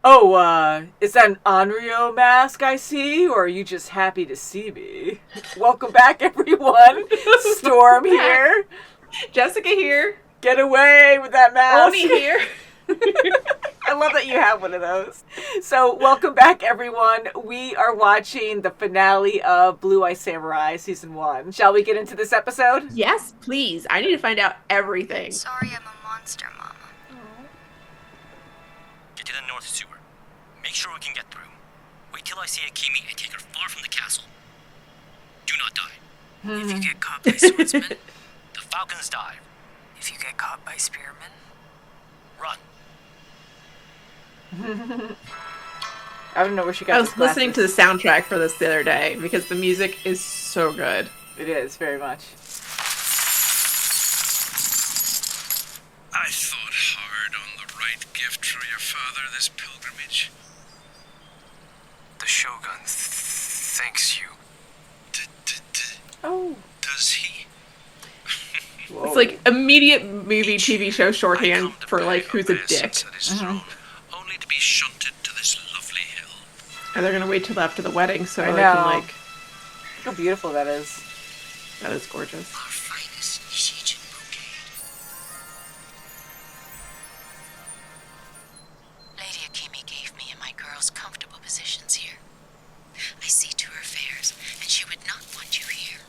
Oh, is that an Onryo mask I see, or are you just happy to see me? Welcome back, everyone. Storm here. Jessica here. Get away with that mask. Oni here. I love that you have one of those. So, welcome back, everyone. We are watching the finale of Blue Eye Samurai Season 1. Shall we get into this episode? Yes, please. I need to find out everything. Sorry I'm a monster, Mama. Get to the north sewer. Make sure we can get through. Wait till I see Akima and take her far from the castle. Do not die. If you get caught by swordsmen, The falcons dive. if you get caught by spearmen, Run. I don't know where she got I was these glasses. listening to the soundtrack for this the other day because the music is so good. It is, very much. I thought hard on the right gift for your father this pilgrimage. the Shogun thanks you. Oh. Does he? Whoa. It's like immediate movie, TV show I shorthand come to for pay like who's a obeisance dick. at his throne, only to be shunted to this lovely hill. And they're gonna wait till after the wedding so I they can know. like. Look how beautiful that is. That is gorgeous. Our finest Nishijin brocade. Lady Akimi gave me and my girls comfortable positions here. I see to her affairs, and she would not want you here.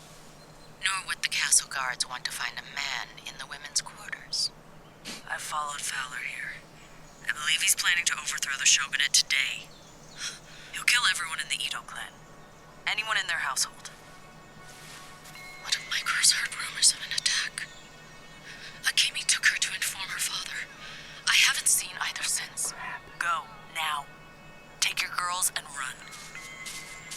Nor would the castle guards want to find a man in the women's quarters. I've followed Fowler here. I believe he's planning to overthrow the shogunate today. He'll kill everyone in the Ito clan. Anyone in their household. One of my girls heard rumors of an attack. Akimi took her to inform her father. I haven't seen either since. Go, now. Take your girls and run.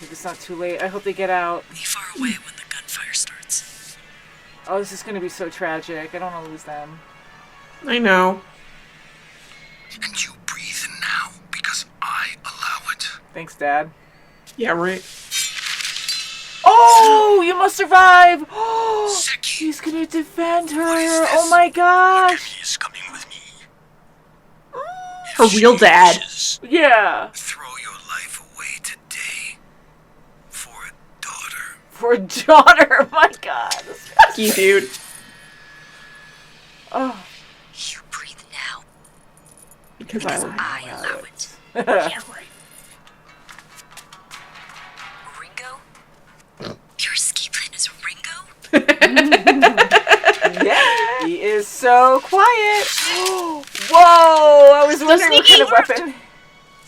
Maybe it's not too late. I hope they get out. Be far away when the gunfire starts. Oh, this is going to be so tragic. I don't want to lose them. I know. And you breathe now because I allow it. Thanks, Dad. Yeah, right. Oh, you must survive. Oh, Seki, he's going to defend her. What is this? Oh, my gosh. he is coming with me. Her real dad. Wishes, Yeah. throw your life away today for a daughter. For a daughter. My God. Fuck you, dude. Oh. You breathe now, Because because I I allow it. Yeah, right. Ringo? Your ski plan is Ringo? Yeah. He is so quiet. Whoa. I was wondering what kind of weapon.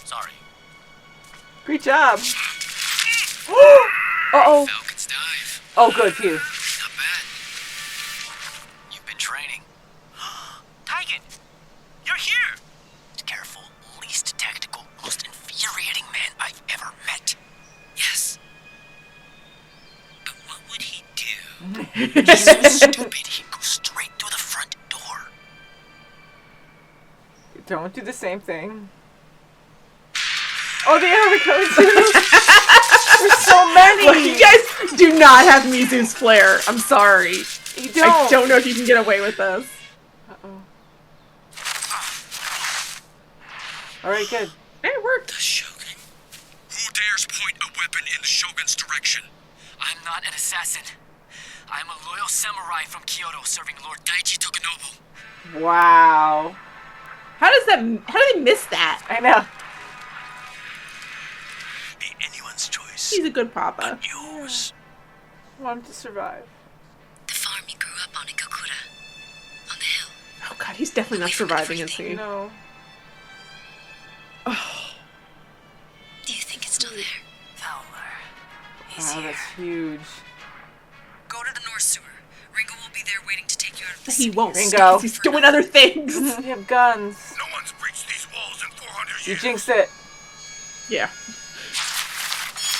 Sorry. Great job. Uh-oh. Falcons dive. Oh, good. Phew. Not bad. You've been training. Tigan! You're here! Careful, least tactical, most infuriating man I've ever met. Yes. But what would he do? He's so stupid he'd go straight through the front door. Don't do the same thing. Oh, there we go, too. There's so many. Look, you guys do not have Mizu's flair. I'm sorry. You don't. I don't know if you can get away with this. Uh-oh. Alright, good. It worked. The Shogun? Who dares point a weapon in the Shogun's direction? I'm not an assassin. I'm a loyal samurai from Kyoto serving Lord Daichi Tokunobu. Wow. How do they miss that? I know. Be anyone's choice. He's a good papa. Yours. I want him to survive. The farm you grew up on in Kokura. On the hill. Oh god, he's definitely not surviving, is he? No. Oh, Do you think it's still there? Fowler. He's Wow, here. that's huge. Go to the North Sewer. Ringo will be there waiting to take you out of the he city. won't. Ringo. Stop. He's doing other things. We have guns. No one's breached these walls in 400 You years. jinxed it. Yeah.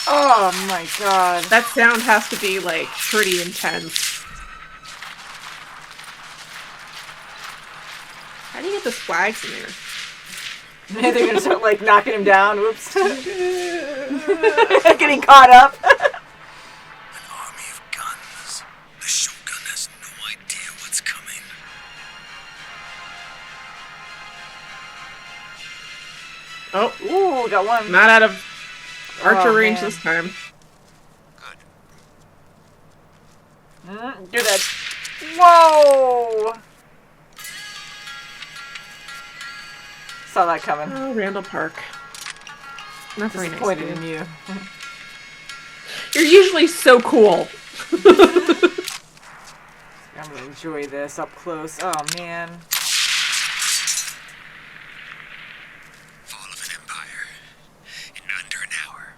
Oh my god. That sound has to be, like, pretty intense. How do you get the flags in here? They're gonna start like knocking him down. Whoops. Getting caught up. An army of guns. The Shogun has no idea what's coming. Oh, Ooh, got one. not out of archer range man. this time. Good. Do that. Whoa! Saw that coming. Oh, Randall Park. Not very nice. Disappointed Dude. in you. You're usually so cool. I'm gonna enjoy this up close. Oh man. Fall of an empire in under an hour.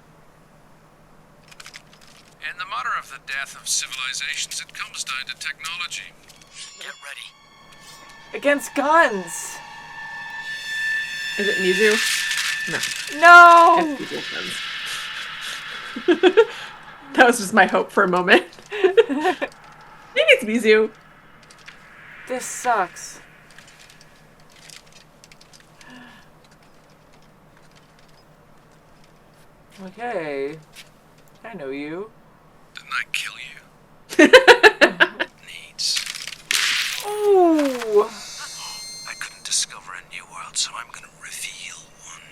In the matter of the death of civilizations, it comes down to technology. Get ready. Against guns. Is it Mizu? No. No. It's Mizu friends. That was just my hope for a moment. I think it's Mizu. This sucks. Okay. I know you. Didn't I kill you? Needs. Ooh. I couldn't discover a new world, so I'm gonna reveal one.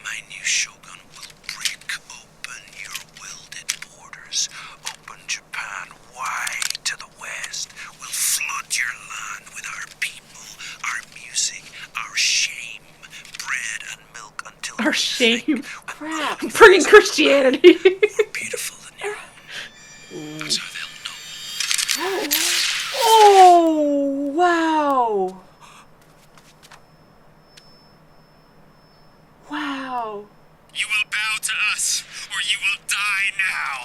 My new shogun will break open your welded borders, open Japan wide to the west. We'll flood your land with our people, our music, our shame, bread and milk until Our you shame. think Crap. Bringing Christianity. we're beautiful than your own. That's how they'll know. Oh, wow. Wow. You will bow to us, or you will die now.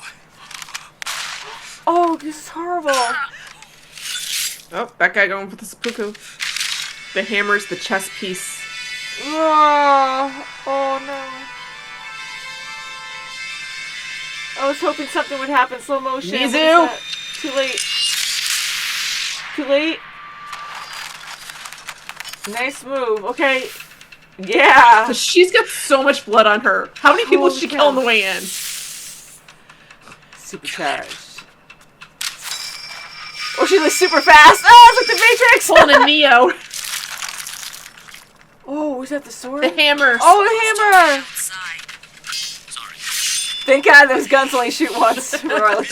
Oh, this is horrible. Oh, that guy going for the seppuku. The hammer's the chess piece. Oh no. I was hoping something would happen slow motion. What is Mizu! that? Too late. Too late. Nice move. Okay. Yeah. So she's got so much blood on her. How many people did she Holy kill on cow. the way in? Supercharged. Oh, she looks super fast. Oh, it's like the Matrix. Pulling a Neo. Oh, was that the sword? The hammer. Oh, the hammer. Outside. Sorry. Thank God those guns only shoot once. Regardless.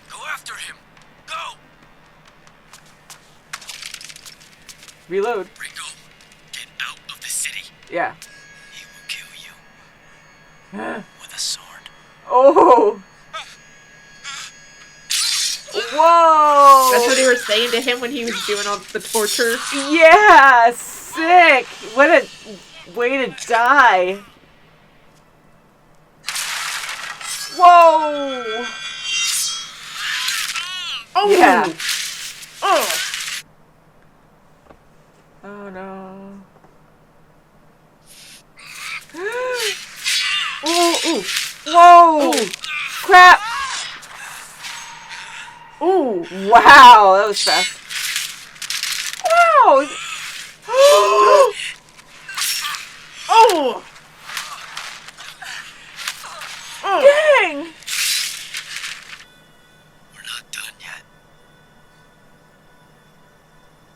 Go after him. Go. Reload. Ringo, get out of the city. Yeah. He will kill you with a sword. Oh. Whoa. That's what they were saying to him when he was doing all the torture. Yeah, sick. What a way to die. Whoa. Oh! Yeah. Oh! Oh no. Ooh, ooh. Whoa. Ooh. Crap. Ooh! Wow, that was fast. Wow. Oh! Oh! Dang. We're not done yet.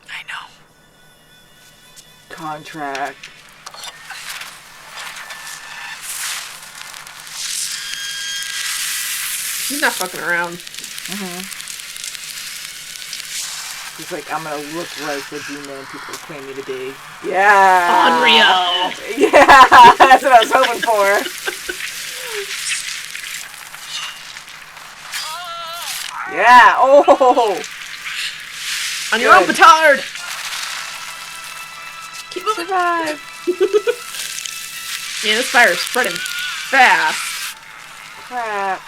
I know. Contract. He's not fucking around. He's like, I'm gonna look like the G-Man people claim me to be. Yeah. Unreal! Yeah, that's what I was hoping for. Yeah. Oh. On your own, Good. petard! Keep moving. Survive. Man, this fire's spreading fast. Crap.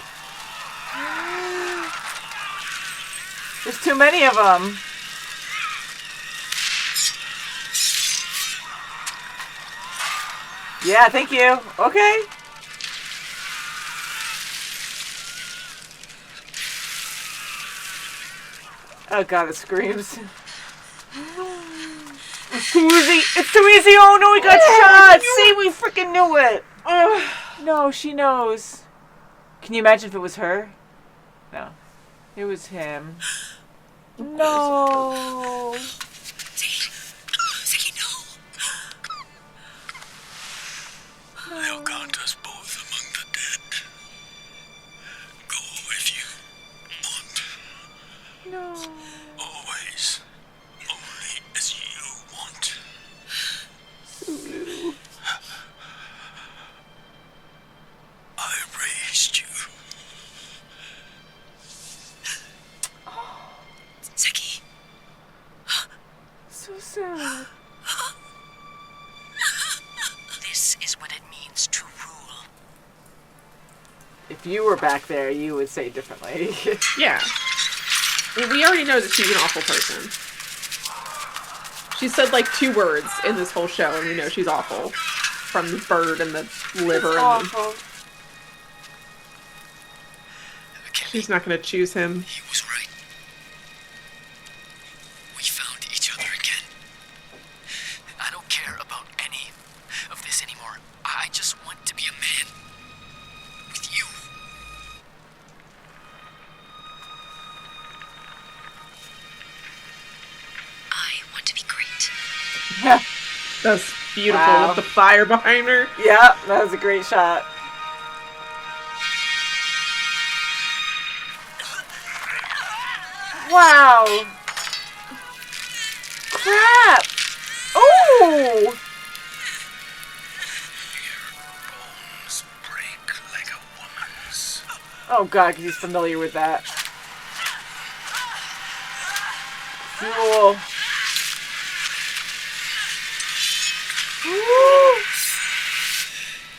There's too many of them. Yeah, thank you. Okay. Oh god, it screams. It's too easy. It's too easy. Oh no, we got shot. See, we freaking knew it. No, she knows. Can you imagine if it was her? No. It was him. No. Ziggy, no. If you were back there, you would say differently. Yeah. I mean, we already know that she's an awful person. She said like 2 words in this whole show, and we know she's awful. From the bird and the liver. It's and awful. She's not going to choose him. He was right. We found each other again. I don't care about any of this anymore. I just want to be a man. With you. I want to be great. That's beautiful Wow. with the fire behind her. Yeah, that was a great shot. Wow. Crap. Oh. Bones break like a woman's. Oh God, 'cause he's familiar with that. Cool.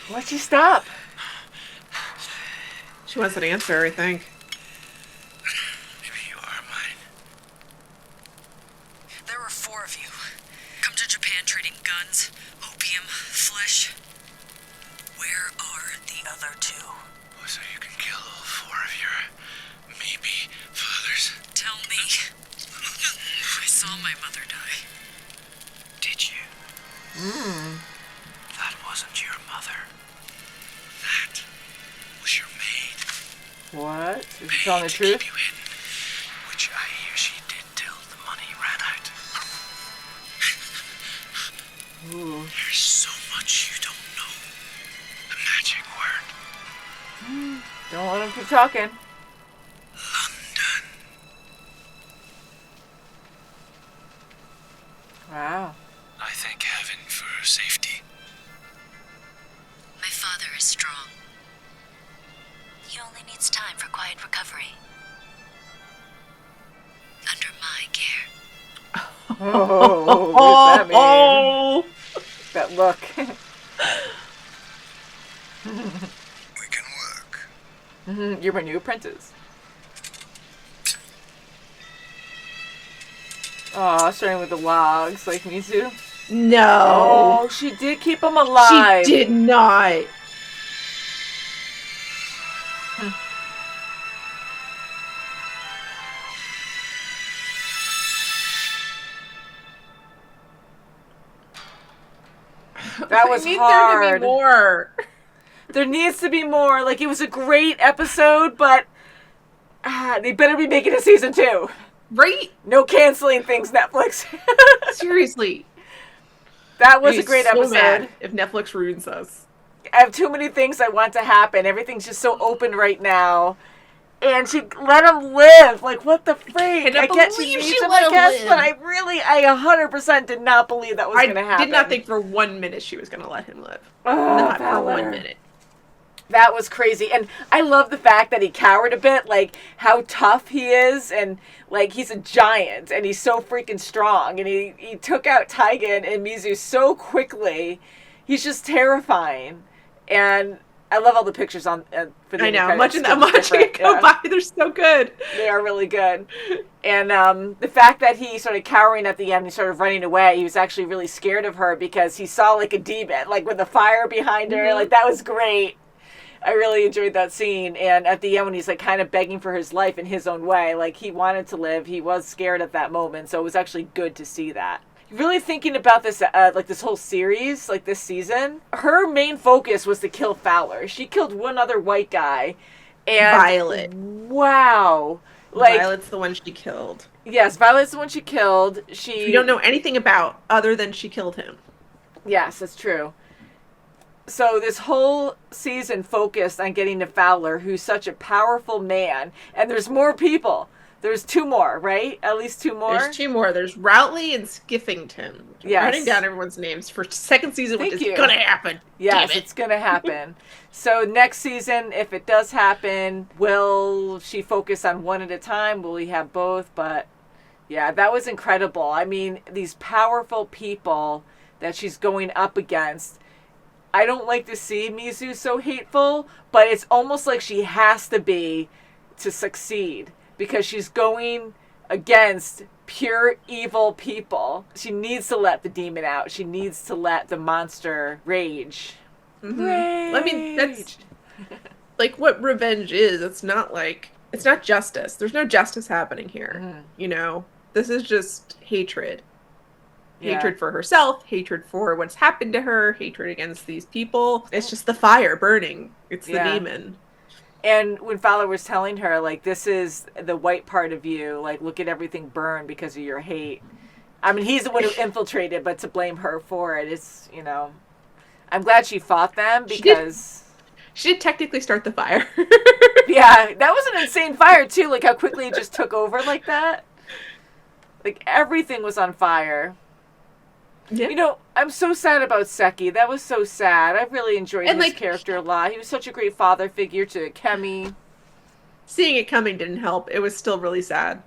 Why'd you stop? She wants an answer, I think. Maybe you are mine. There were 4 of you. Come to Japan trading guns, opium, flesh. Where are the other 2? So you can kill all 4 of your maybe fathers. Tell me. I saw my mother die. Did you? That wasn't your mother. That was your maid. What? Is he Paid telling the to truth? keep you hidden, which I hear she did till the money ran out. Ooh. There's so much you don't know. A magic word. Don't let him keep talking. London. Wow. I thank heaven for safety. My father is strong. He only needs time for quiet recovery. Under my care. Oh, what does that mean? Oh! That look. We can work. You're my new apprentice. Aw, starting with the logs, like Mizu. No. Oh, she did keep him alive. She did not. That was I need hard. there to be more. There needs to be more. Like, it was a great episode, but they better be making a season 2. Right? No canceling things, Netflix. Seriously. That was I'd a be great so episode. mad if Netflix ruins us. I have too many things I want to happen. Everything's just so open right now. And she let him live. Like, what the freak? cannot I get she believe needs she him, let I him guess, live. but I 100% did not believe that was I going to happen. did not think for 1 minute she was going to let him live. Oh, Not for Valor. 1 minute. That was crazy. And I love the fact that he cowered a bit, like how tough he is, and like he's a giant and he's so freaking strong, and he took out Taigen and Mizu so quickly. He's just terrifying. And I love all the pictures on for the I know. credits. I'm watching it go by. They're so good. They are really good. And the fact that he started cowering at the end and started running away, he was actually really scared of her because he saw like a demon, like with the fire behind her. Mm-hmm. Like, that was great. I really enjoyed that scene. And at the end, when he's like kind of begging for his life in his own way, like he wanted to live, he was scared at that moment. So it was actually good to see that. Really thinking about this, like this whole series, like this season, her main focus was to kill Fowler. She killed one other white guy. And Violet. Wow. Like, Violet's the one she killed. yes, Violet's the one she killed. We don't know anything about other than she killed him. Yes, that's true. So this whole season focused on getting to Fowler, who's such a powerful man. And there's more people. There's 2 more, right? At least 2 more? There's 2 more. There's Routley and Skiffington. Yes. I'm writing down everyone's names for second season, Thank which you. is gonna happen. Yes, Damn it. it's going to happen. So next season, if it does happen, will she focus on one at a time? Will we have both? But yeah, that was incredible. I mean, these powerful people that she's going up against. I don't like to see Mizu so hateful, but it's almost like she has to be to succeed because she's going against pure evil people. She needs to let the demon out. She needs to let the monster rage. Mm-hmm. Rage. I mean, that's like what revenge is. It's not justice. There's no justice happening here. Mm-hmm. You know, this is just hatred. Yeah. Hatred for herself, hatred for what's happened to her, hatred against these people. It's just the fire burning. It's the demon. And when Fowler was telling her, like, this is the white part of you, like, look at everything burn because of your hate. I mean, he's the one who infiltrated, but to blame her for it is, you know. I'm glad she fought them because... She did technically start the fire. Yeah, that was an insane fire, too. Like, how quickly it just took over like that. Like, everything was on fire. Yeah. You know, I'm so sad about Seki. That was so sad. I really enjoyed his character a lot. He was such a great father figure to Kemi. Seeing it coming didn't help. It was still really sad.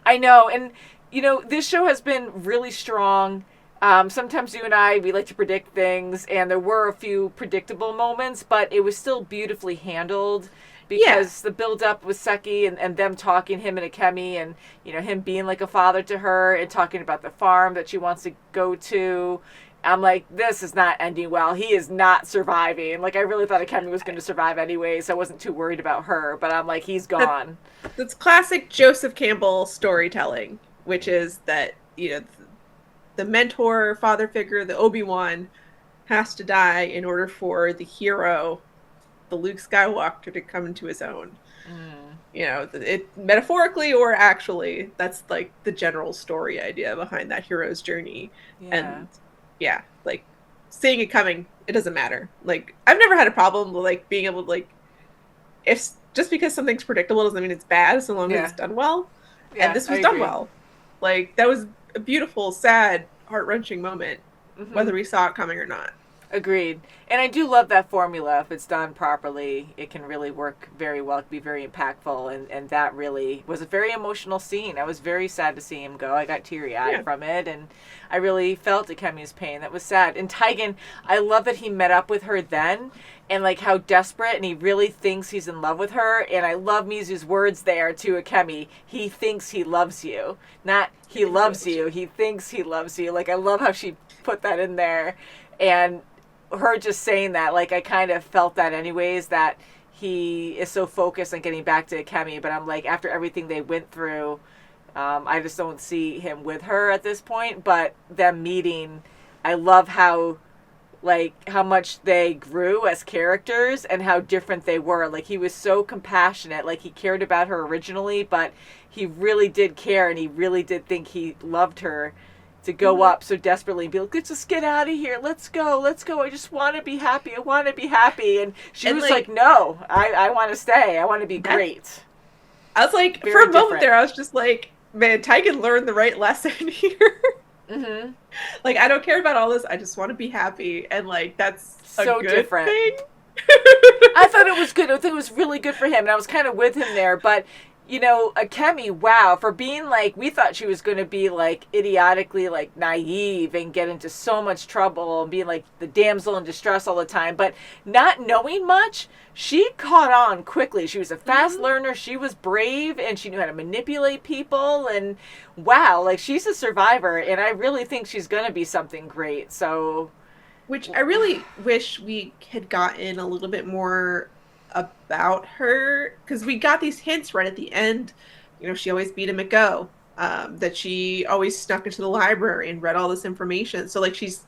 I know. And, you know, this show has been really strong. Sometimes you and I, we like to predict things, and there were a few predictable moments, but it was still beautifully handled. Because the build-up with Seki and them talking, him and Akemi, and, you know, him being like a father to her and talking about the farm that she wants to go to. I'm like, this is not ending well. He is not surviving. Like, I really thought Akemi was going to survive anyway, so I wasn't too worried about her. But I'm like, he's gone. That's classic Joseph Campbell storytelling, which is that, you know, the mentor, father figure, the Obi-Wan, has to die in order for the hero, the Luke Skywalker, to come into his own. You know, it metaphorically or actually, that's like the general story idea behind that hero's journey. And like seeing it coming, it doesn't matter. Like, I've never had a problem with like being able to, like, if just because something's predictable doesn't mean it's bad, so long as it's done well. And this was done well. Like, that was a beautiful, sad, heart-wrenching moment, whether we saw it coming or not. Agreed. And I do love that formula. If it's done properly, it can really work very well. It can be very impactful. And that really was a very emotional scene. I was very sad to see him go. I got teary-eyed from it. And I really felt Akemi's pain. That was sad. And Taigen, I love that he met up with her then. And, like, how desperate. And he really thinks he's in love with her. And I love Mizu's words there to Akemi. He thinks he loves you. Not he loves you. He thinks he loves you. Like, I love how she put that in there. And her just saying that, like, I kind of felt that anyways, that he is so focused on getting back to Akemi, but I'm like, after everything they went through, I just don't see him with her at this point. But them meeting, I love how, like, how much they grew as characters and how different they were. Like, he was so compassionate, like, he cared about her originally, but he really did care, and he really did think he loved her to go up so desperately and be like, let's just get out of here. Let's go. I just want to be happy. I want to be happy. And she was like, no, I want to stay. I want to be great. I was like, for a moment there, I was just like, man, Taigen learned the right lesson here. Like, I don't care about all this. I just want to be happy. And, like, that's so a good different thing. I thought it was good. I think it was really good for him. And I was kind of with him there. But, you know, Akemi, wow, for being, like, we thought she was going to be, like, idiotically, like, naive and get into so much trouble and being, like, the damsel in distress all the time. But not knowing much, she caught on quickly. She was a fast learner. She was brave, and she knew how to manipulate people. And, wow, like, she's a survivor, and I really think she's going to be something great. So, which I really wish we had gotten a little bit more about her, because we got these hints right at the end. You know, she always beat him at Go, that she always snuck into the library and read all this information. So, like, she's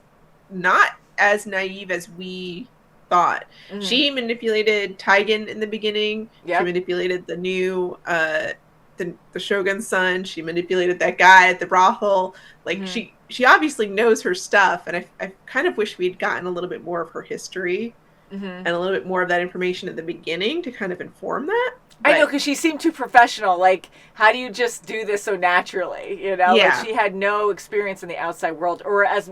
not as naive as we thought. She manipulated Taigen in the beginning. She manipulated the new the Shogun's son. She manipulated that guy at the brothel. Like, she obviously knows her stuff, and I kind of wish we'd gotten a little bit more of her history and a little bit more of that information at the beginning to kind of inform that. But I know, because she seemed too professional. Like, how do you just do this so naturally? You know, like, she had no experience in the outside world, or as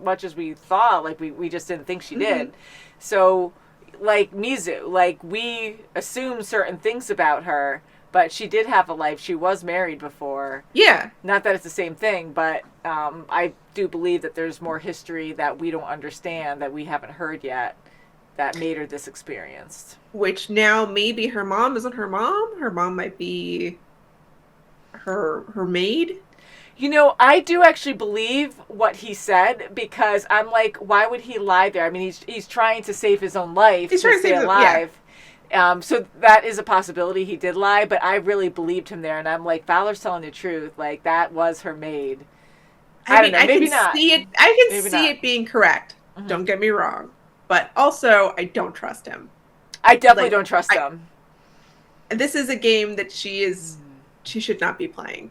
much as we thought. Like, we just didn't think she did. So, like, Mizu, like, we assume certain things about her, But she did have a life. She was married before. Yeah. Not that it's the same thing, but I do believe that there's more history that we don't understand, that we haven't heard yet, that made her this experienced. Which now maybe her mom isn't her mom. Her mom might be her maid. You know, I do actually believe what he said, because I'm like, why would he lie there? I mean, he's trying to save his own life. He's trying to stay save alive. So that is a possibility. He did lie, but I really believed him there. And I'm like, Valor's telling the truth. Like, that was her maid. I don't know. Maybe not. I can see it being correct. Mm-hmm. Don't get me wrong. But also, I don't trust him. I definitely don't trust him. This is a game that she should not be playing.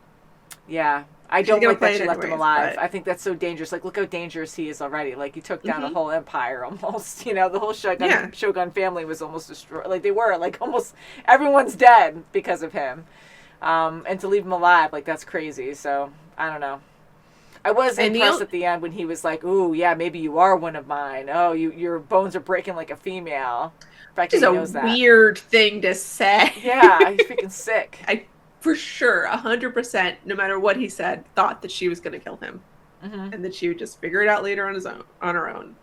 Yeah. I don't like that she left him alive. But... I think that's so dangerous. Like, look how dangerous he is already. Like, he took down a whole empire almost. You know, the whole Shogun family was almost destroyed. Like, they were. Like, almost everyone's dead because of him. And to leave him alive, like, that's crazy. So, I don't know. I was impressed at the end when he was like, ooh, yeah, maybe you are one of mine. Oh, your bones are breaking like a female. In fact, he knows that. It's a weird thing to say. Yeah, he's freaking sick. I for sure, 100%, no matter what he said, thought that she was going to kill him. Mm-hmm. And that she would just figure it out later on her own.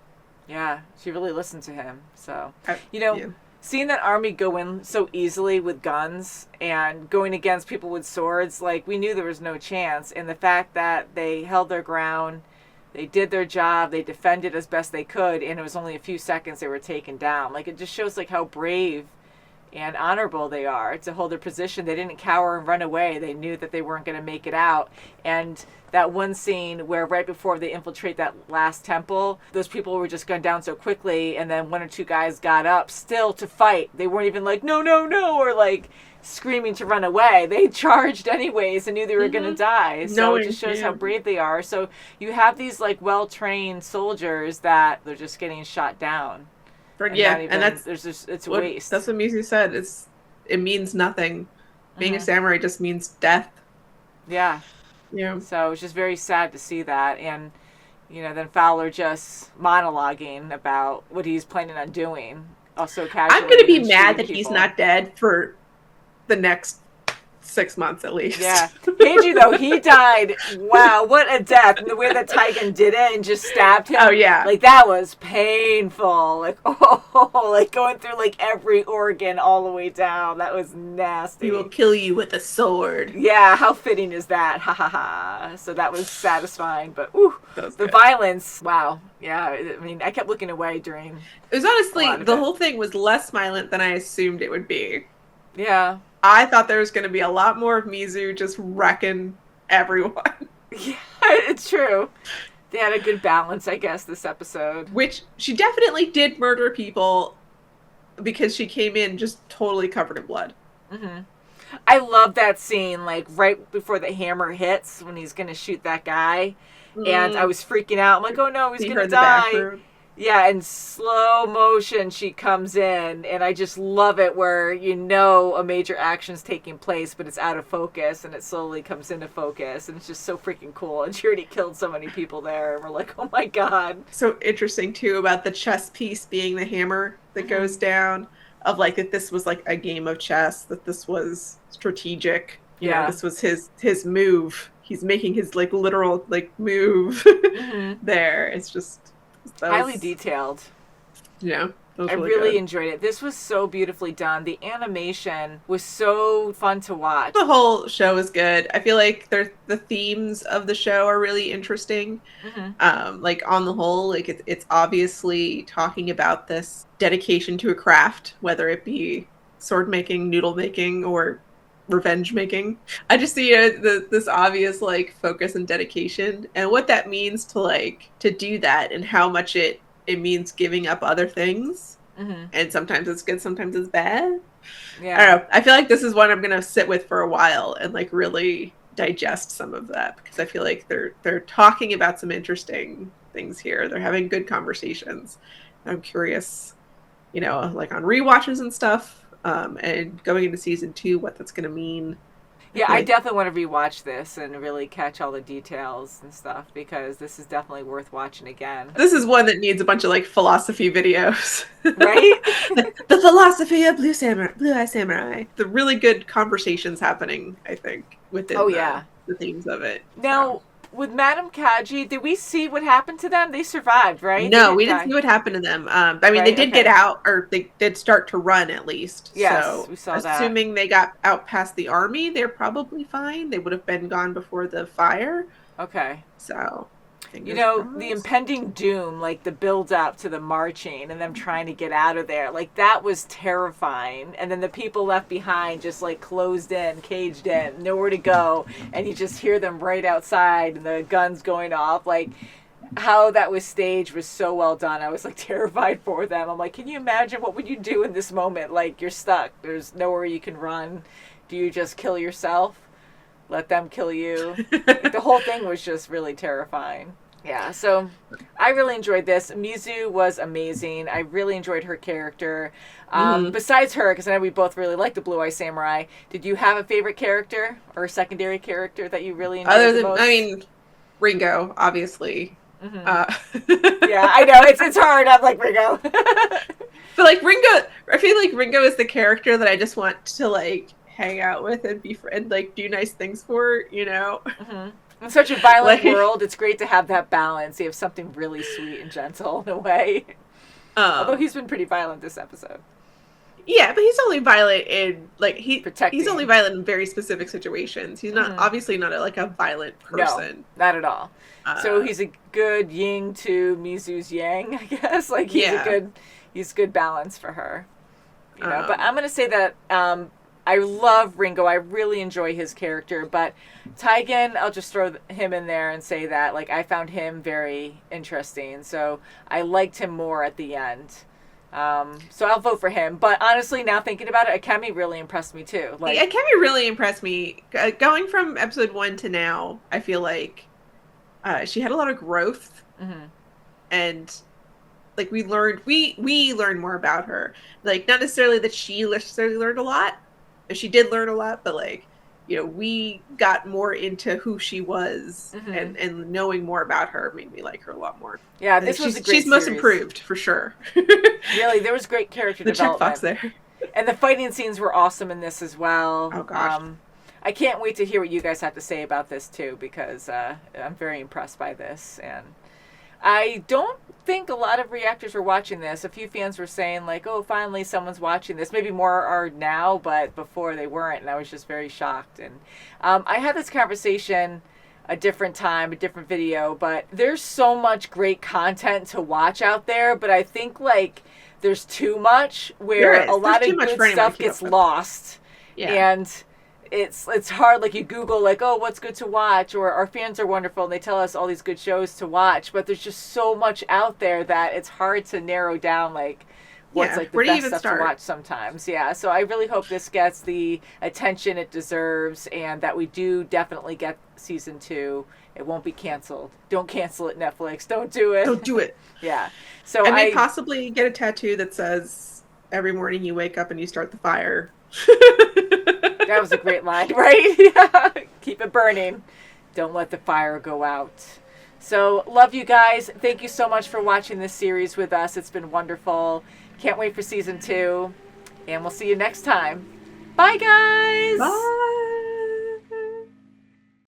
Yeah, she really listened to him. So, yeah. Seeing that army go in so easily with guns and going against people with swords, like, we knew there was no chance. And the fact that they held their ground, they did their job, they defended as best they could, and it was only a few seconds they were taken down. Like, it just shows, like, how brave and honorable they are to hold their position. They didn't cower and run away. They knew that they weren't going to make it out. And that one scene where right before they infiltrate that last temple, those people were just gunned down so quickly, and then one or two guys got up still to fight. They weren't even like, no, no, no, or like screaming to run away. They charged anyways and knew they were going to die. So it just shows how brave they are. So you have these like well-trained soldiers that they're just getting shot down. And that's it's a waste. That's what Mizu said. It means nothing. Being a samurai just means death. Yeah. Yeah. So it's just very sad to see that, and then Fowler just monologuing about what he's planning on doing. Also casually. I'm gonna be mad that he's not dead for the next 6 months at least. Yeah. Heiji, though, he died. Wow, what a death. And the way that Taigen did it and just stabbed him. Oh, yeah. Like, that was painful. Like, like going through, like, every organ all the way down. That was nasty. He will kill you with a sword. Yeah, how fitting is that? Ha, ha, ha. So that was satisfying. But, ooh, the violence. Wow. Yeah, I mean, I kept looking away during It was honestly, the whole thing was less violent than I assumed it would be. Yeah. I thought there was going to be a lot more of Mizu just wrecking everyone. Yeah, it's true. They had a good balance, I guess, this episode. Which, she definitely did murder people because she came in just totally covered in blood. Mm-hmm. I love that scene, like, right before the hammer hits, when he's going to shoot that guy. And I was freaking out. I'm like, oh no, he's going to die. Yeah, in slow motion she comes in, and I just love it where a major action's taking place, but it's out of focus, and it slowly comes into focus, and it's just so freaking cool. And she already killed so many people there, and we're like, oh my god. So interesting, too, about the chess piece being the hammer that goes down, of like that this was like a game of chess, that this was strategic. Yeah, this was his move. He's making his like literal like move there. It's just... highly detailed. Yeah. I really enjoyed it. This was so beautifully done. The animation was so fun to watch. The whole show is good. I feel like the themes of the show are really interesting. Like on the whole, like it's obviously talking about this dedication to a craft, whether it be sword making, noodle making, or revenge making. I just see this obvious like focus and dedication, and what that means to do that, and how much it means giving up other things. And sometimes it's good, sometimes it's bad. I don't know. I feel like this is one I'm gonna sit with for a while and like really digest some of that, because I feel like they're talking about some interesting things here. They're having good conversations. I'm curious, like on rewatches and stuff. And going into season 2, what that's going to mean. Yeah, I definitely want to rewatch this and really catch all the details and stuff because this is definitely worth watching again. This is one that needs a bunch of like philosophy videos. Right? The philosophy of Blue Eye Samurai. The really good conversations happening, I think, within the themes of it. Now, with Madame Kaji, did we see what happened to them? They survived, right? No, we didn't see what happened to them. I mean, they did get out, or they did start to run at least. Yes, so, we saw that. Assuming they got out past the army, they're probably fine. They would have been gone before the fire. Okay. So, you know, the impending doom, like the build up to the marching and them trying to get out of there, like that was terrifying. And then the people left behind just like closed in, caged in, nowhere to go. And you just hear them right outside and the guns going off. Like how that was staged was so well done. I was like terrified for them. I'm like, can you imagine what would you do in this moment? Like you're stuck. There's nowhere you can run. Do you just kill yourself? Let them kill you. Like, the whole thing was just really terrifying. Yeah, so I really enjoyed this. Mizu was amazing. I really enjoyed her character. Besides her, because I know we both really like the Blue Eye Samurai, did you have a favorite character or a secondary character that you really enjoyed the most? I mean, Ringo, obviously. Yeah, I know. It's hard. I'm like, Ringo. But like Ringo, I feel like Ringo is the character that I just want to like hang out with and be friend, like do nice things for, you know. In such a violent world, it's great to have that balance. You have something really sweet and gentle in a way. Although he's been pretty violent this episode. Yeah, but he's only violent in like he's only violent in very specific situations. He's not obviously not a violent person. No, not at all. So he's a good yin to Mizu's yang, I guess. Like he's good balance for her. You know, but I'm gonna say that I love Ringo. I really enjoy his character, but Taigen, I'll just throw him in there and say that like I found him very interesting. So I liked him more at the end. So I'll vote for him. But honestly, now thinking about it, Akemi really impressed me too. Like Akemi really impressed me. Going from episode 1 to now, I feel like she had a lot of growth, and like we learned more about her. Like not necessarily that she necessarily learned a lot. She did learn a lot, but like, you know, we got more into who she was, and knowing more about her made me like her a lot more. Yeah, this was a great she's most improved for sure. Really, there was great character development. The checkbox there. And the fighting scenes were awesome in this as well. Oh gosh. I can't wait to hear what you guys have to say about this too, because I'm very impressed by this, and I don't think a lot of reactors were watching this. A few fans were saying like, oh, finally someone's watching this. Maybe more are now, but before they weren't, and I was just very shocked. And I had this conversation a different time, a different video, but there's so much great content to watch out there, but I think like there's too much where a lot of good stuff gets lost. Yeah. And it's hard, like you Google like, oh, what's good to watch, or our fans are wonderful and they tell us all these good shows to watch, but there's just so much out there that it's hard to narrow down like what's like the best stuff to watch sometimes. Yeah, so I really hope this gets the attention it deserves and that we do definitely get season 2. It won't be canceled. Don't cancel it, Netflix. Don't do it. Don't do it. Yeah. So I may possibly get a tattoo that says every morning you wake up and you start the fire. That was a great line, right? Yeah. Keep it burning. Don't let the fire go out. So, love you guys. Thank you so much for watching this series with us. It's been wonderful. Can't wait for season 2. And we'll see you next time. Bye, guys. Bye.